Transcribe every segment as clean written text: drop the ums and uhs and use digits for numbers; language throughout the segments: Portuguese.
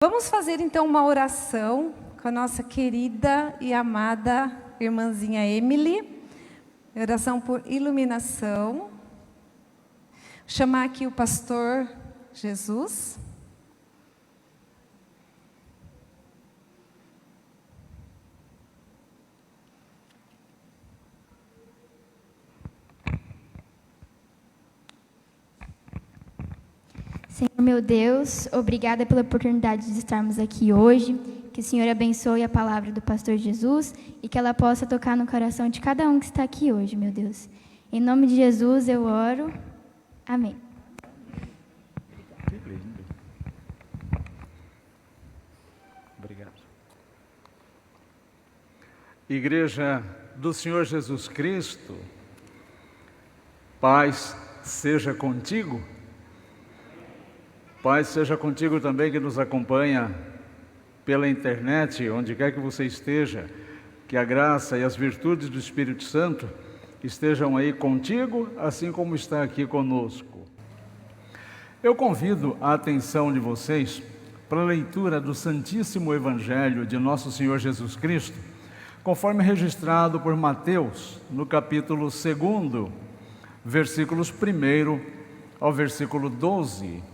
Vamos fazer então uma oração com a nossa querida e amada irmãzinha Emily. Oração por iluminação. Vou chamar aqui o pastor Jesus. Senhor meu Deus, obrigada pela oportunidade de estarmos aqui hoje. Que o Senhor abençoe a palavra do pastor Jesus e que ela possa tocar no coração de cada um que está aqui hoje, meu Deus. Em nome de Jesus eu oro. Amém. Obrigado. Igreja do Senhor Jesus Cristo, paz seja contigo. Paz seja contigo também que nos acompanha pela internet, onde quer que você esteja, que a graça e as virtudes do Espírito Santo estejam aí contigo, assim como está aqui conosco. Eu convido a atenção de vocês para a leitura do Santíssimo Evangelho de Nosso Senhor Jesus Cristo, conforme registrado por Mateus, no capítulo 2, versículos 1 ao versículo 12.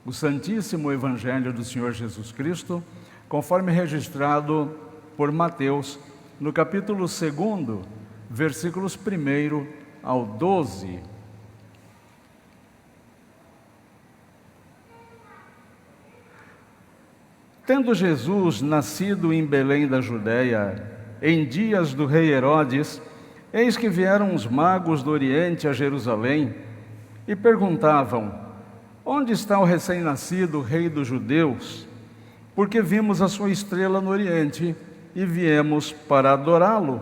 O Santíssimo Evangelho do Senhor Jesus Cristo, conforme registrado por Mateus, no capítulo 2, versículos 1 ao 12. Tendo Jesus nascido em Belém da Judéia, em dias do rei Herodes, eis que vieram os magos do Oriente a Jerusalém e perguntavam: onde está o recém-nascido rei dos judeus? Porque vimos a sua estrela no Oriente e viemos para adorá-lo.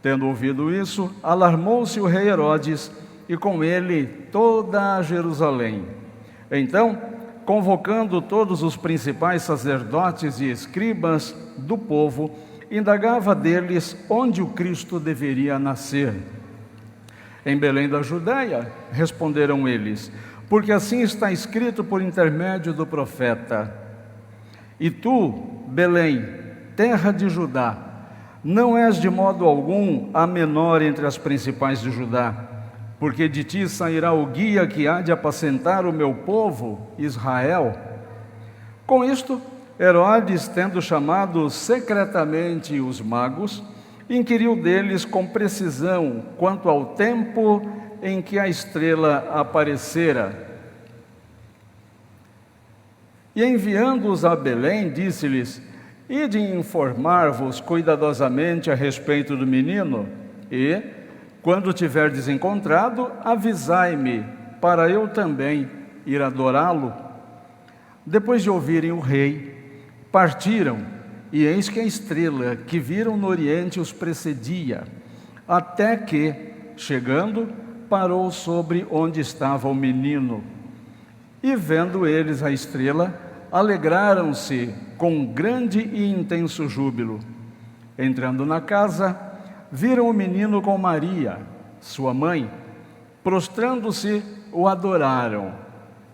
Tendo ouvido isso, alarmou-se o rei Herodes e com ele toda a Jerusalém. Então, convocando todos os principais sacerdotes e escribas do povo, indagava deles onde o Cristo deveria nascer. Em Belém da Judéia, responderam eles, porque assim está escrito por intermédio do profeta: e tu, Belém, terra de Judá, não és de modo algum a menor entre as principais de Judá, porque de ti sairá o guia que há de apacentar o meu povo, Israel. Com isto, Herodes, tendo chamado secretamente os magos, inquiriu deles com precisão quanto ao tempo em que a estrela aparecera. E enviando-os a Belém, disse-lhes: ide informar-vos cuidadosamente a respeito do menino, e, quando tiverdes encontrado, avisai-me, para eu também ir adorá-lo. Depois de ouvirem o rei, partiram, e eis que a estrela que viram no Oriente os precedia, até que, chegando, parou sobre onde estava o menino. E vendo eles a estrela, alegraram-se com grande e intenso júbilo. Entrando na casa, viram o menino com Maria, sua mãe. Prostrando-se, o adoraram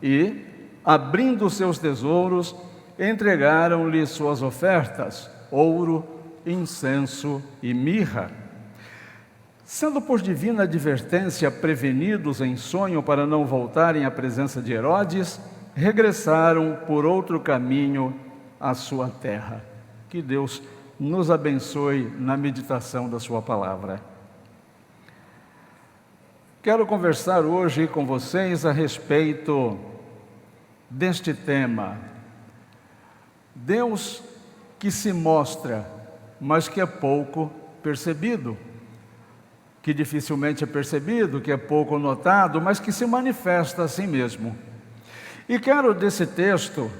e, abrindo seus tesouros, entregaram-lhe suas ofertas, ouro, incenso e mirra. Sendo por divina advertência prevenidos em sonho para não voltarem à presença de Herodes, regressaram por outro caminho à sua terra. Que Deus nos abençoe na meditação da sua palavra. Quero conversar hoje com vocês a respeito deste tema. Deus que se mostra, mas que é pouco percebido. Que dificilmente é percebido, que é pouco notado, mas que se manifesta assim mesmo. E quero desse texto,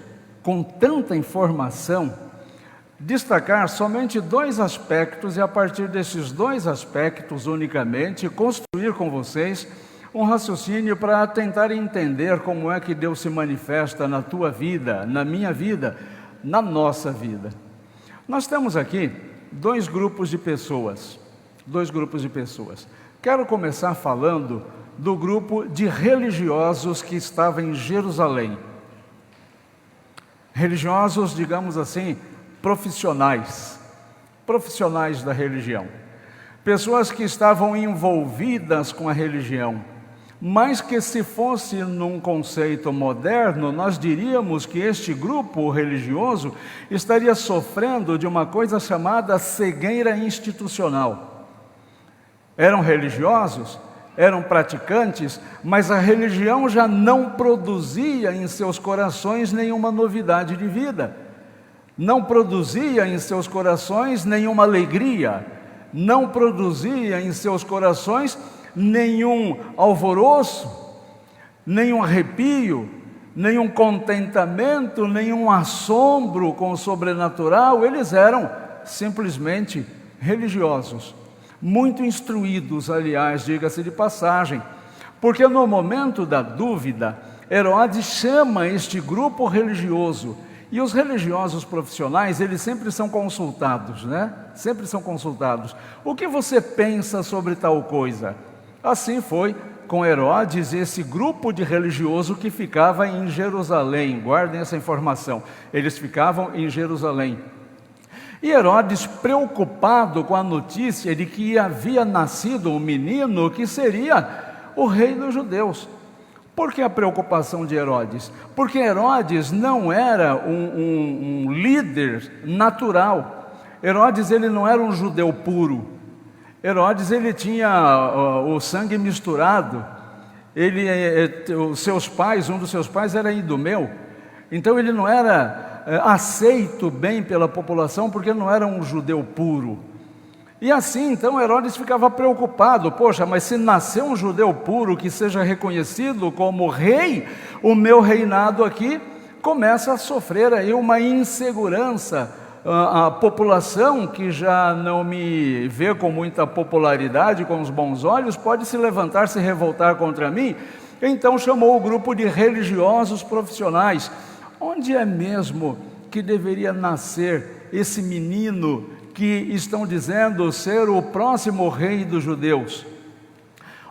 com tanta informação, destacar somente dois aspectos e a partir desses dois aspectos unicamente, construir com vocês um raciocínio para tentar entender como é que Deus se manifesta na tua vida, na minha vida, na nossa vida. Nós temos aqui dois grupos de pessoas. Quero começar falando do grupo de religiosos que estava em Jerusalém. religiosos, digamos assim, profissionais da religião, pessoas que estavam envolvidas com a religião, mas que, se fosse num conceito moderno, nós diríamos que este grupo religioso estaria sofrendo de uma coisa chamada cegueira institucional. Eram religiosos, eram praticantes, mas a religião já não produzia em seus corações nenhuma novidade de vida, não produzia em seus corações nenhuma alegria, não produzia em seus corações nenhum alvoroço, nenhum arrepio, nenhum contentamento, nenhum assombro com o sobrenatural. Eles eram simplesmente religiosos, muito instruídos, aliás, diga-se de passagem, porque no momento da dúvida, Herodes chama este grupo religioso, e os religiosos profissionais, eles sempre são consultados, né? Sempre são consultados. O que você pensa sobre tal coisa? Assim foi com Herodes, esse grupo de religioso que ficava em Jerusalém. Guardem essa informação. Eles ficavam em Jerusalém. E Herodes, preocupado com a notícia de que havia nascido um menino que seria o rei dos judeus. Por que a preocupação de Herodes? Porque Herodes não era um líder natural. Herodes, ele não era um judeu puro. Herodes, ele tinha o sangue misturado. Os seus pais, um dos seus pais era idumeu. Então ele não era aceito bem pela população, porque não era um judeu puro. E assim, então, Herodes ficava preocupado. Poxa, mas se nascer um judeu puro que seja reconhecido como rei, o meu reinado aqui começa a sofrer aí uma insegurança. A população, que já não me vê com muita popularidade, com os bons olhos, pode se levantar, se revoltar contra mim. Então chamou o grupo de religiosos profissionais. Onde é mesmo que deveria nascer esse menino que estão dizendo ser o próximo rei dos judeus?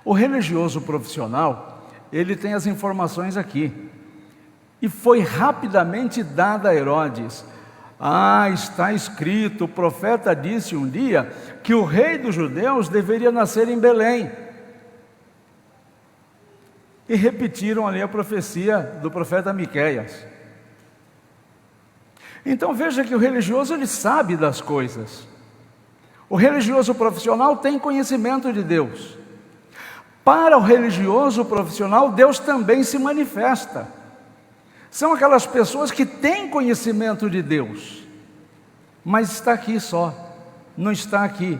O religioso profissional, ele tem as informações aqui, e foi rapidamente dada a Herodes. Está escrito, o profeta disse um dia que o rei dos judeus deveria nascer em Belém. E repetiram ali a profecia do profeta Miqueias. Então veja que o religioso, ele sabe das coisas. O religioso profissional tem conhecimento de Deus. Para o religioso profissional, Deus também se manifesta. São aquelas pessoas que têm conhecimento de Deus, mas está aqui só, não está aqui.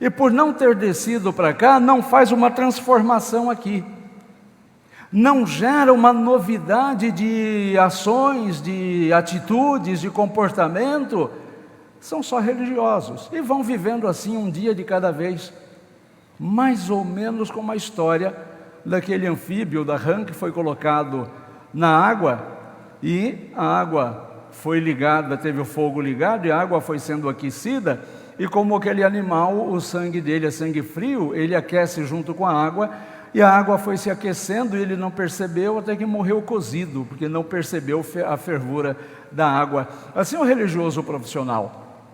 E por não ter descido para cá, não faz uma transformação aqui. Não gera uma novidade de ações, de atitudes, de comportamento. São só religiosos e vão vivendo assim um dia de cada vez, mais ou menos como a história daquele anfíbio da rã que foi colocado na água, e a água foi ligada, teve o fogo ligado, e a água foi sendo aquecida, e como aquele animal, o sangue dele é sangue frio, ele aquece junto com a água, e a água foi se aquecendo, e ele não percebeu, até que morreu cozido, porque não percebeu a fervura da água. Assim, o religioso profissional,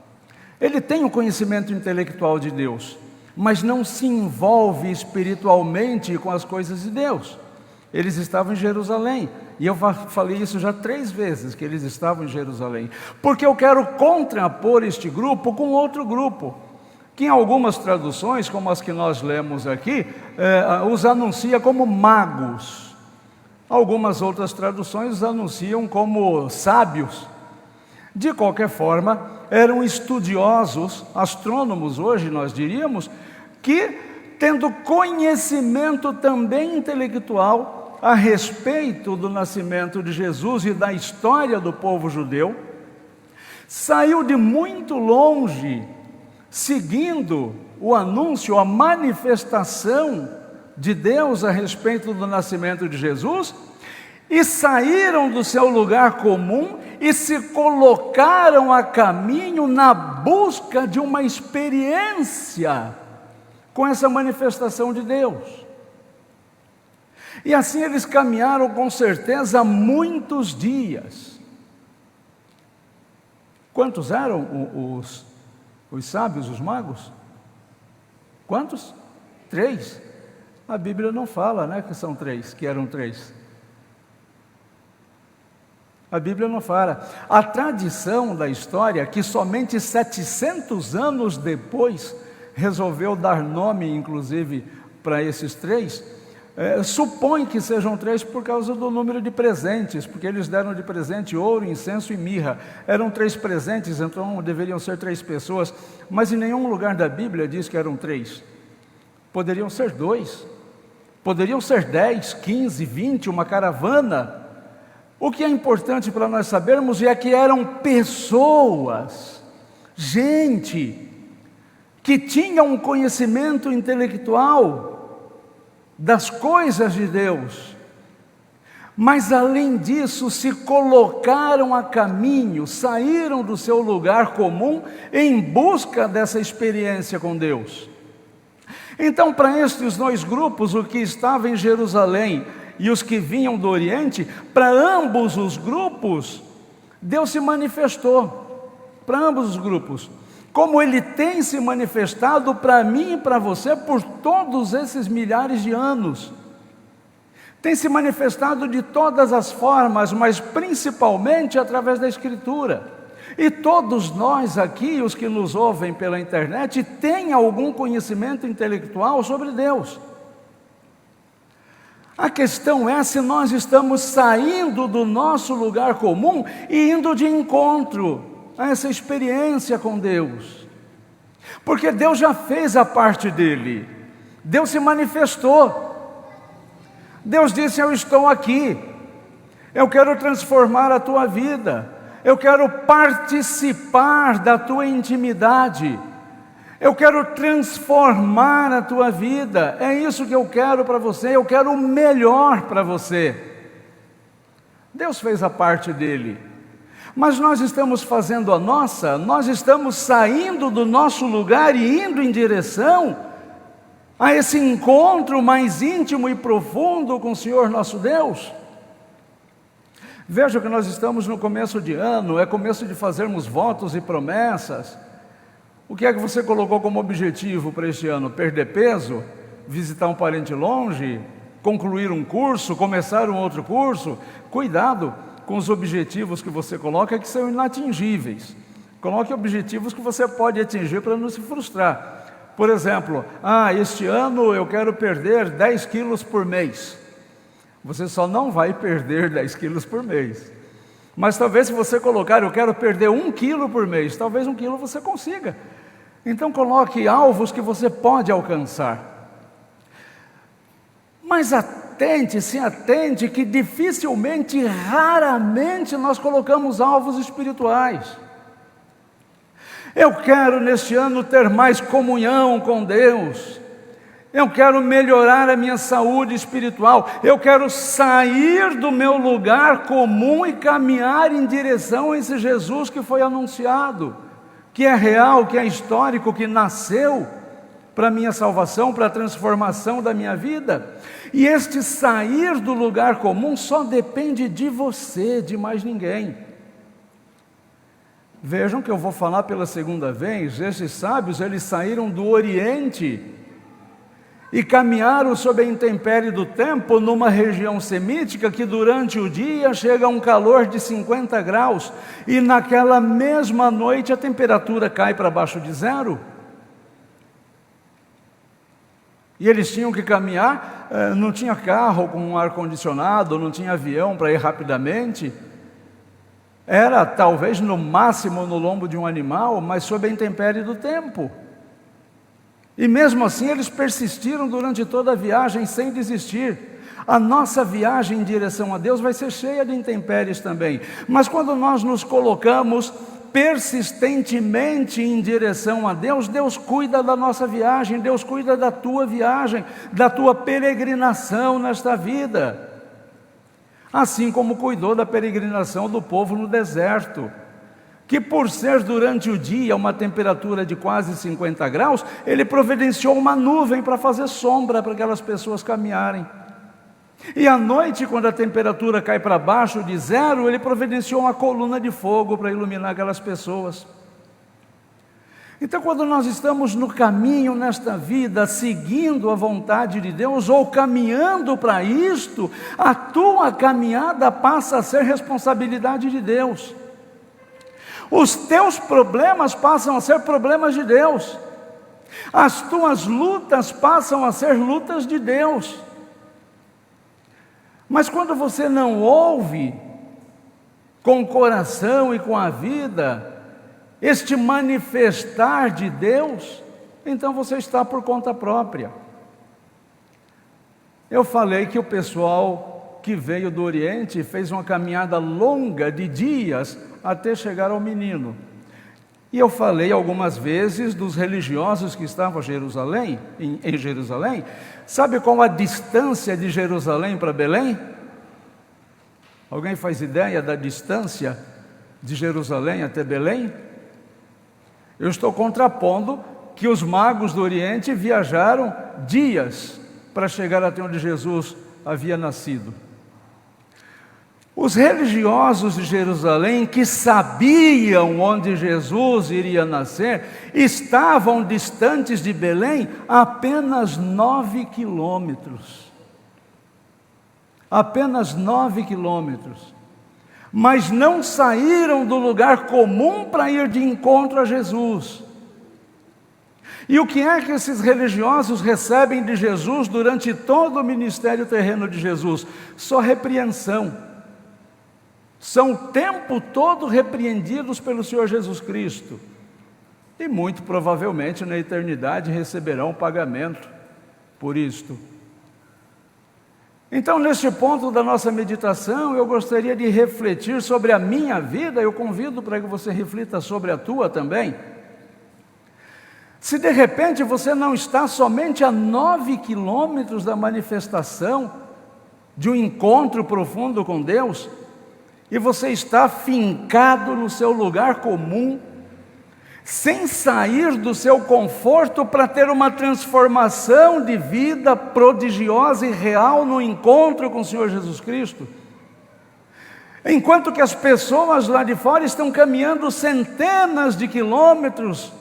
ele tem o conhecimento intelectual de Deus, mas não se envolve espiritualmente com as coisas de Deus. Eles estavam em Jerusalém, e eu falei isso já 3 vezes, que eles estavam em Jerusalém, porque eu quero contrapor este grupo com outro grupo, que em algumas traduções, como as que nós lemos aqui, os anuncia como magos. Algumas outras traduções os anunciam como sábios. De qualquer forma, eram estudiosos, astrônomos hoje nós diríamos, que tendo conhecimento também intelectual a respeito do nascimento de Jesus e da história do povo judeu, saiu de muito longe, seguindo o anúncio, a manifestação de Deus a respeito do nascimento de Jesus, e saíram do seu lugar comum e se colocaram a caminho na busca de uma experiência com essa manifestação de Deus. E assim eles caminharam com certeza muitos dias. Quantos eram os sábios, os magos? Quantos? 3. A Bíblia não fala, né, que são 3, que eram 3. A Bíblia não fala. A tradição da história, que somente 700 anos depois resolveu dar nome, inclusive, para esses 3, supõe que sejam 3 por causa do número de presentes, porque eles deram de presente ouro, incenso e mirra. Eram 3 presentes, então deveriam ser 3 pessoas, mas em nenhum lugar da Bíblia diz que eram 3. Poderiam ser 2, poderiam ser 10, 15, 20, uma caravana. O que é importante para nós sabermos é que eram pessoas, gente, que tinham um conhecimento intelectual das coisas de Deus, mas além disso se colocaram a caminho, saíram do seu lugar comum em busca dessa experiência com Deus. Então, para estes 2 grupos, o que estava em Jerusalém e os que vinham do Oriente, para ambos os grupos, Deus se manifestou, para ambos os grupos, como Ele tem se manifestado para mim e para você por todos esses milhares de anos. Tem se manifestado de todas as formas, mas principalmente através da Escritura. E todos nós aqui, os que nos ouvem pela internet, têm algum conhecimento intelectual sobre Deus. A questão é se nós estamos saindo do nosso lugar comum e indo de encontro a essa experiência com Deus. Porque Deus já fez a parte dele. Deus se manifestou. Deus disse: eu estou aqui. Eu quero transformar a tua vida. Eu quero participar da tua intimidade. Eu quero transformar a tua vida. É isso que eu quero para você. Eu quero o melhor para você. Deus fez a parte dele. Mas nós estamos fazendo a nossa. Nós estamos saindo do nosso lugar e indo em direção a esse encontro mais íntimo e profundo com o Senhor nosso Deus. Veja que nós estamos no começo de ano, é começo de fazermos votos e promessas. O que é que você colocou como objetivo para este ano? Perder peso? Visitar um parente longe? Concluir um curso? Começar um outro curso? Cuidado com os objetivos que você coloca, que são inatingíveis. Coloque objetivos que você pode atingir para não se frustrar. Por exemplo, este ano eu quero perder 10 quilos por mês. Você só não vai perder 10 quilos por mês. Mas talvez se você colocar, eu quero perder 1 quilo por mês, talvez 1 quilo você consiga. Então coloque alvos que você pode alcançar. Mas atente que dificilmente, raramente nós colocamos alvos espirituais. Eu quero neste ano ter mais comunhão com Deus. Eu quero melhorar a minha saúde espiritual. Eu quero sair do meu lugar comum e caminhar em direção a esse Jesus que foi anunciado, que é real, que é histórico, que nasceu para a minha salvação, para a transformação da minha vida. E este sair do lugar comum só depende de você, de mais ninguém. Vejam que eu vou falar pela segunda vez. Esses sábios, eles saíram do Oriente e caminharam sob a intempérie do tempo numa região semítica que durante o dia chega a um calor de 50 graus e naquela mesma noite a temperatura cai para baixo de 0. E eles tinham que caminhar, não tinha carro com ar-condicionado, não tinha avião para ir rapidamente. Era talvez no máximo no lombo de um animal, mas sob a intempérie do tempo. E mesmo assim eles persistiram durante toda a viagem sem desistir. A nossa viagem em direção a Deus vai ser cheia de intempéries também. Mas quando nós nos colocamos persistentemente em direção a Deus, Deus cuida da nossa viagem, Deus cuida da tua viagem, da tua peregrinação nesta vida. Assim como cuidou da peregrinação do povo no deserto, que por ser durante o dia uma temperatura de quase 50 graus, ele providenciou uma nuvem para fazer sombra para aquelas pessoas caminharem. E à noite, quando a temperatura cai para baixo de 0, ele providenciou uma coluna de fogo para iluminar aquelas pessoas. Então, quando nós estamos no caminho nesta vida, seguindo a vontade de Deus, ou caminhando para isto, a tua caminhada passa a ser responsabilidade de Deus. Os teus problemas passam a ser problemas de Deus. As tuas lutas passam a ser lutas de Deus. Mas quando você não ouve com o coração e com a vida este manifestar de Deus, então você está por conta própria. Eu falei que o pessoal que veio do Oriente fez uma caminhada longa de dias até chegar ao menino. E eu falei algumas vezes dos religiosos que estavam em Jerusalém. Sabe qual a distância de Jerusalém para Belém? Alguém faz ideia da distância de Jerusalém até Belém? Eu estou contrapondo que os magos do Oriente viajaram dias para chegar até onde Jesus havia nascido. Os religiosos de Jerusalém, que sabiam onde Jesus iria nascer, estavam distantes de Belém apenas 9 quilômetros. Apenas 9 quilômetros. Mas não saíram do lugar comum para ir de encontro a Jesus. E o que é que esses religiosos recebem de Jesus durante todo o ministério terreno de Jesus? Só repreensão. São o tempo todo repreendidos pelo Senhor Jesus Cristo. E muito provavelmente na eternidade receberão pagamento por isto. Então, neste ponto da nossa meditação, eu gostaria de refletir sobre a minha vida. Eu convido para que você reflita sobre a tua também. Se de repente você não está somente a 9 quilômetros da manifestação de um encontro profundo com Deus, e você está fincado no seu lugar comum, sem sair do seu conforto para ter uma transformação de vida prodigiosa e real no encontro com o Senhor Jesus Cristo. Enquanto que as pessoas lá de fora estão caminhando centenas de quilômetros,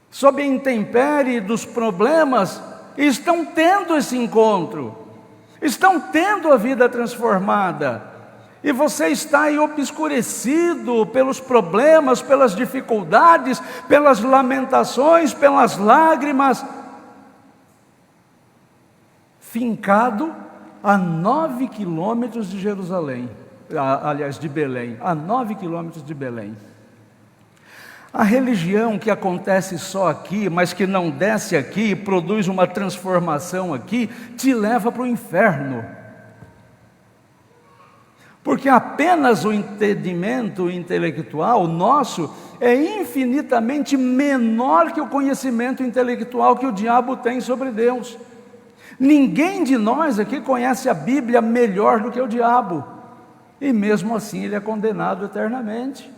sob a intempérie dos problemas, e estão tendo esse encontro, estão tendo a vida transformada. E você está aí obscurecido pelos problemas, pelas dificuldades, pelas lamentações, pelas lágrimas, fincado a 9 quilômetros de Jerusalém, aliás, de Belém, a 9 quilômetros de Belém. A religião que acontece só aqui, mas que não desce aqui, produz uma transformação aqui, te leva para o inferno. Porque apenas o entendimento intelectual nosso é infinitamente menor que o conhecimento intelectual que o diabo tem sobre Deus. Ninguém de nós aqui conhece a Bíblia melhor do que o diabo. E mesmo assim ele é condenado eternamente.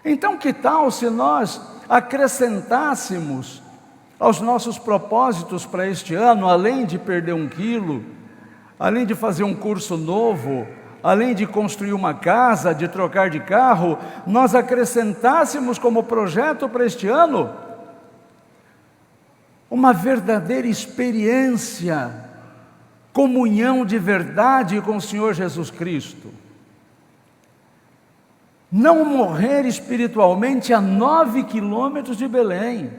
Então que tal se nós acrescentássemos aos nossos propósitos para este ano, além de perder 1 quilo, além de fazer um curso novo, além de construir uma casa, de trocar de carro, nós acrescentássemos como projeto para este ano uma verdadeira experiência, comunhão de verdade com o Senhor Jesus Cristo. Não morrer espiritualmente a 9 quilômetros de Belém.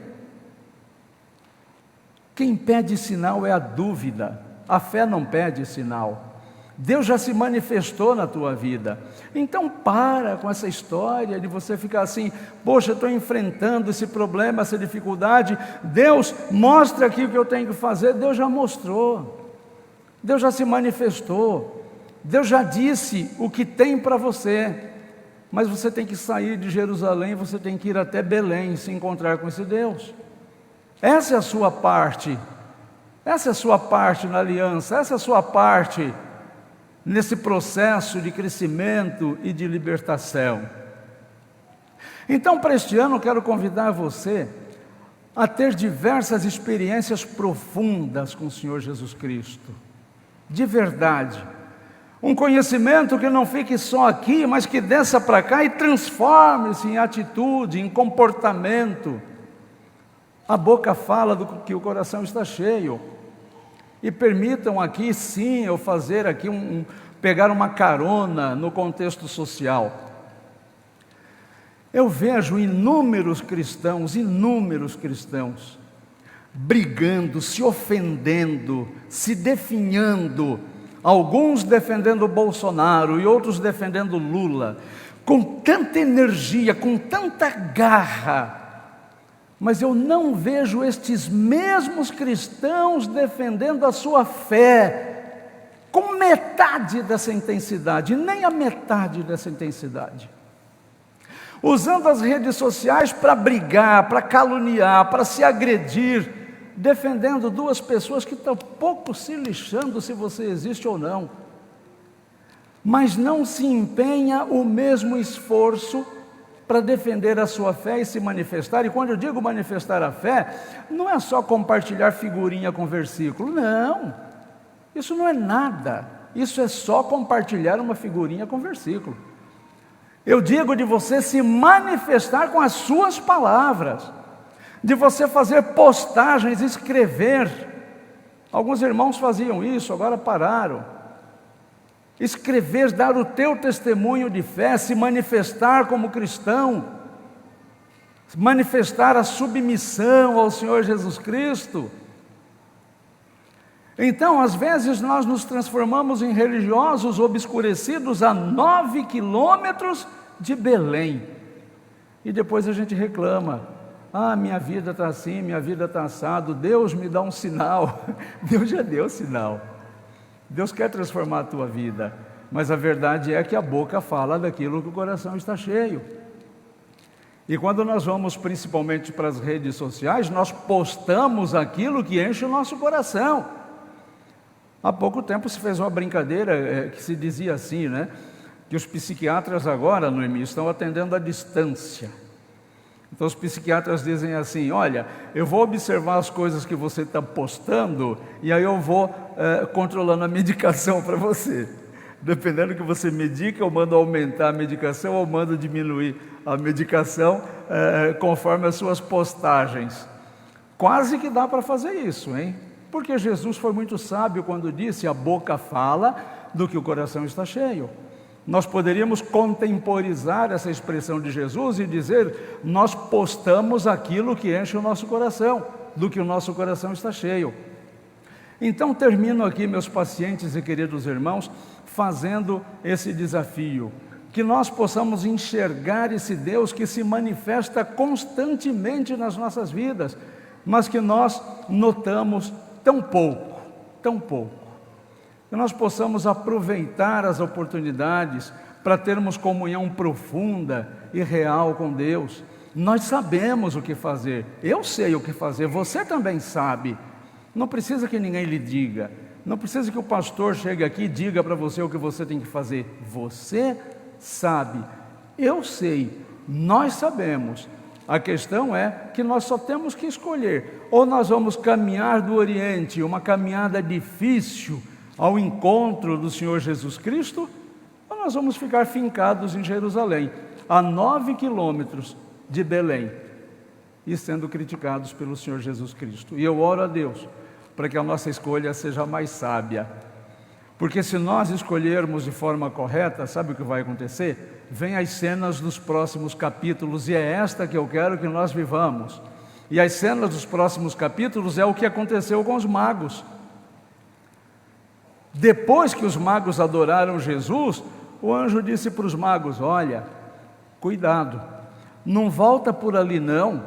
Quem pede sinal é a dúvida. A fé não pede sinal. Deus já se manifestou na tua vida. Então para com essa história de você ficar assim: poxa, eu estou enfrentando esse problema, essa dificuldade. Deus, mostra aqui o que eu tenho que fazer. Deus já mostrou. Deus já se manifestou. Deus já disse o que tem para você. Mas você tem que sair de Jerusalém, você tem que ir até Belém, se encontrar com esse Deus. Essa é a sua parte. Essa é a sua parte na aliança, essa é a sua parte nesse processo de crescimento e de libertação. Então, para este ano, eu quero convidar você a ter diversas experiências profundas com o Senhor Jesus Cristo, de verdade. Um conhecimento que não fique só aqui, mas que desça para cá e transforme-se em atitude, em comportamento. A boca fala do que o coração está cheio. E permitam aqui, sim, eu fazer aqui pegar uma carona no contexto social. Eu vejo inúmeros cristãos, brigando, se ofendendo, se definhando, alguns defendendo Bolsonaro e outros defendendo Lula, com tanta energia, com tanta garra, mas eu não vejo estes mesmos cristãos defendendo a sua fé com metade dessa intensidade, nem a metade dessa intensidade. Usando as redes sociais para brigar, para caluniar, para se agredir, defendendo duas pessoas que estão pouco se lixando se você existe ou não, mas não se empenha o mesmo esforço para defender a sua fé e se manifestar. E quando eu digo manifestar a fé, não é só compartilhar figurinha com versículo, não, isso não é nada, isso é só compartilhar uma figurinha com versículo. Eu digo de você se manifestar com as suas palavras, de você fazer postagens, escrever. Alguns irmãos faziam isso, agora pararam. Escrever, dar o teu testemunho de fé, se manifestar como cristão, manifestar a submissão ao Senhor Jesus Cristo. Então, às vezes nós nos transformamos em religiosos obscurecidos a 9 quilômetros de Belém. E depois a gente reclama: ah, minha vida está assim, minha vida está assado, Deus me dá um sinal. Deus já deu sinal. Deus quer transformar a tua vida, mas a verdade é que a boca fala daquilo que o coração está cheio. E quando nós vamos principalmente para as redes sociais, nós postamos aquilo que enche o nosso coração. Há pouco tempo se fez uma brincadeira que se dizia assim, né? Que os psiquiatras agora, Noemi, estão atendendo à distância. Então os psiquiatras dizem assim: olha, eu vou observar as coisas que você está postando e aí eu vou controlando a medicação para você. Dependendo do que você medica, eu mando aumentar a medicação ou mando diminuir a medicação conforme as suas postagens. Quase que dá para fazer isso, hein? Porque Jesus foi muito sábio quando disse: a boca fala do que o coração está cheio. Nós poderíamos contemporizar essa expressão de Jesus e dizer: nós postamos aquilo que enche o nosso coração, do que o nosso coração está cheio. Então termino aqui, meus pacientes e queridos irmãos, fazendo esse desafio, que nós possamos enxergar esse Deus que se manifesta constantemente nas nossas vidas, mas que nós notamos tão pouco, que nós possamos aproveitar as oportunidades para termos comunhão profunda e real com Deus. Nós sabemos o que fazer, eu sei o que fazer, você também sabe, não precisa que ninguém lhe diga, não precisa que o pastor chegue aqui e diga para você o que você tem que fazer, você sabe, eu sei, nós sabemos. A questão é que nós só temos que escolher: ou nós vamos caminhar do Oriente, uma caminhada difícil ao encontro do Senhor Jesus Cristo, ou nós vamos ficar fincados em Jerusalém, a 9 quilômetros de Belém, e sendo criticados pelo Senhor Jesus Cristo. E eu oro a Deus para que a nossa escolha seja mais sábia, porque se nós escolhermos de forma correta, sabe o que vai acontecer? Vem as cenas dos próximos capítulos, e é esta que eu quero que nós vivamos. E as cenas dos próximos capítulos é o que aconteceu com os magos. Depois que os magos adoraram Jesus, o anjo disse para os magos: olha, cuidado, não volta por ali não,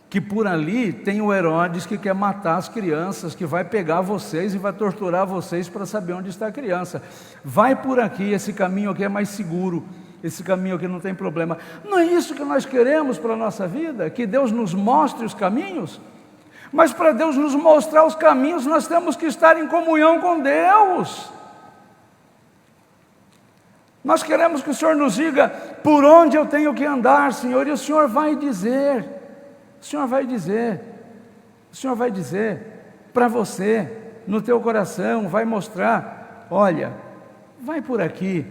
que por ali tem o Herodes que quer matar as crianças, que vai pegar vocês e vai torturar vocês para saber onde está a criança. Vai por aqui, esse caminho aqui é mais seguro, esse caminho aqui não tem problema. Não é isso que nós queremos para a nossa vida? Que Deus nos mostre os caminhos? Mas para Deus nos mostrar os caminhos, nós temos que estar em comunhão com Deus. Nós queremos que o Senhor nos diga por onde eu tenho que andar, Senhor, e o Senhor vai dizer. O Senhor vai dizer para você, no teu coração, vai mostrar, olha, vai por aqui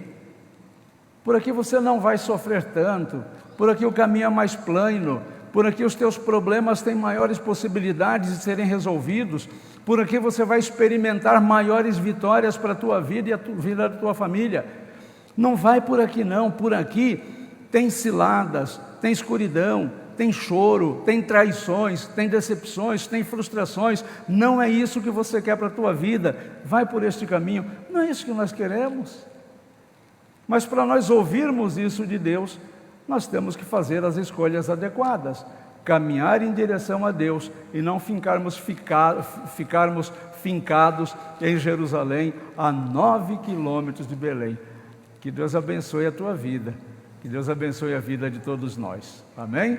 você não vai sofrer tanto, por aqui o caminho é mais plano, por aqui os teus problemas têm maiores possibilidades de serem resolvidos, por aqui você vai experimentar maiores vitórias para a tua vida e a vida da tua família. Não vai por aqui não, por aqui tem ciladas, tem escuridão, tem choro, tem traições, tem decepções, tem frustrações. Não é isso que você quer para a tua vida. Vai por este caminho. Não é isso que nós queremos. Mas para nós ouvirmos isso de Deus, nós temos que fazer as escolhas adequadas, caminhar em direção a Deus e não ficarmos fincados em Jerusalém, a 9 quilômetros de Belém. Que Deus abençoe a tua vida, que Deus abençoe a vida de todos nós. Amém?